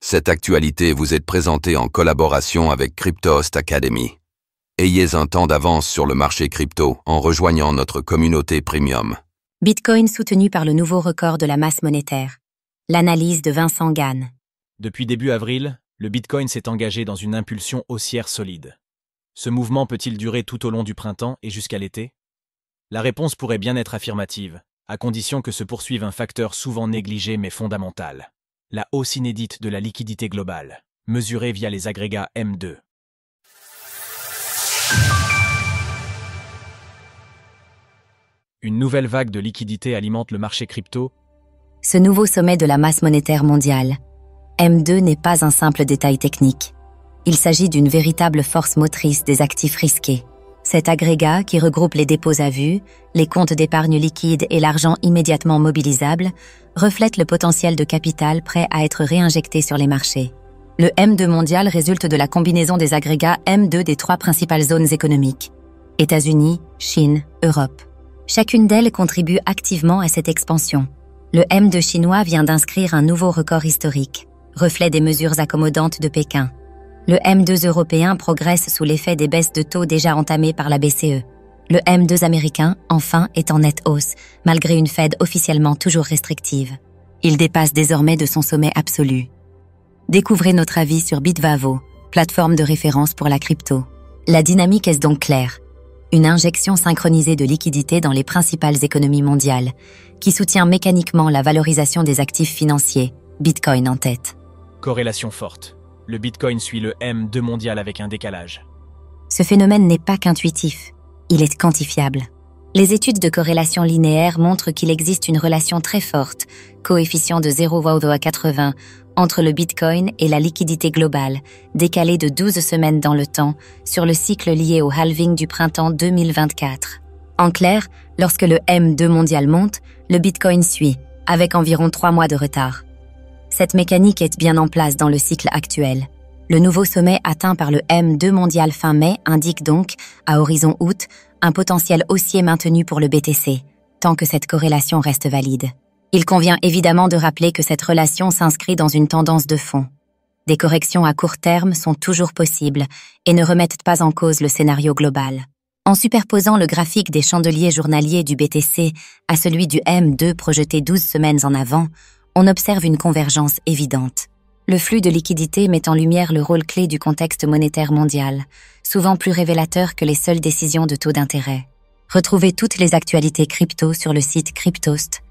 Cette actualité vous est présentée en collaboration avec Cryptost Academy. Ayez un temps d'avance sur le marché crypto en rejoignant notre communauté premium. Bitcoin soutenu par le nouveau record de la masse monétaire. L'analyse de Vincent Gann. Depuis début avril, le Bitcoin s'est engagé dans une impulsion haussière solide. Ce mouvement peut-il durer tout au long du printemps et jusqu'à l'été? La réponse pourrait bien être affirmative, à condition que se poursuive un facteur souvent négligé mais fondamental. La hausse inédite de la liquidité globale, mesurée via les agrégats M2. Une nouvelle vague de liquidité alimente le marché crypto. Ce nouveau sommet de la masse monétaire mondiale, M2 n'est pas un simple détail technique. Il s'agit d'une véritable force motrice des actifs risqués. Cet agrégat, qui regroupe les dépôts à vue, les comptes d'épargne liquide et l'argent immédiatement mobilisable, reflète le potentiel de capital prêt à être réinjecté sur les marchés. Le M2 mondial résulte de la combinaison des agrégats M2 des trois principales zones économiques: États-Unis, Chine, Europe. Chacune d'elles contribue activement à cette expansion. Le M2 chinois vient d'inscrire un nouveau record historique, reflet des mesures accommodantes de Pékin. Le M2 européen progresse sous l'effet des baisses de taux déjà entamées par la BCE. Le M2 américain, enfin, est en nette hausse, malgré une Fed officiellement toujours restrictive. Il dépasse désormais de son sommet absolu. Découvrez notre avis sur Bitvavo, plateforme de référence pour la crypto. La dynamique est donc claire. Une injection synchronisée de liquidités dans les principales économies mondiales, qui soutient mécaniquement la valorisation des actifs financiers, Bitcoin en tête. Corrélation forte. Le Bitcoin suit le M2 mondial avec un décalage. Ce phénomène n'est pas qu'intuitif, il est quantifiable. Les études de corrélation linéaire montrent qu'il existe une relation très forte, coefficient de 0,80, entre le Bitcoin et la liquidité globale, décalée de 12 semaines dans le temps, sur le cycle lié au halving du printemps 2024. En clair, lorsque le M2 mondial monte, le Bitcoin suit, avec environ 3 mois de retard. Cette mécanique est bien en place dans le cycle actuel. Le nouveau sommet atteint par le M2 mondial fin mai indique donc, à horizon août, un potentiel haussier maintenu pour le BTC, tant que cette corrélation reste valide. Il convient évidemment de rappeler que cette relation s'inscrit dans une tendance de fond. Des corrections à court terme sont toujours possibles et ne remettent pas en cause le scénario global. En superposant le graphique des chandeliers journaliers du BTC à celui du M2 projeté 12 semaines en avant, on observe une convergence évidente. Le flux de liquidités met en lumière le rôle clé du contexte monétaire mondial, souvent plus révélateur que les seules décisions de taux d'intérêt. Retrouvez toutes les actualités crypto sur le site cryptost.fr.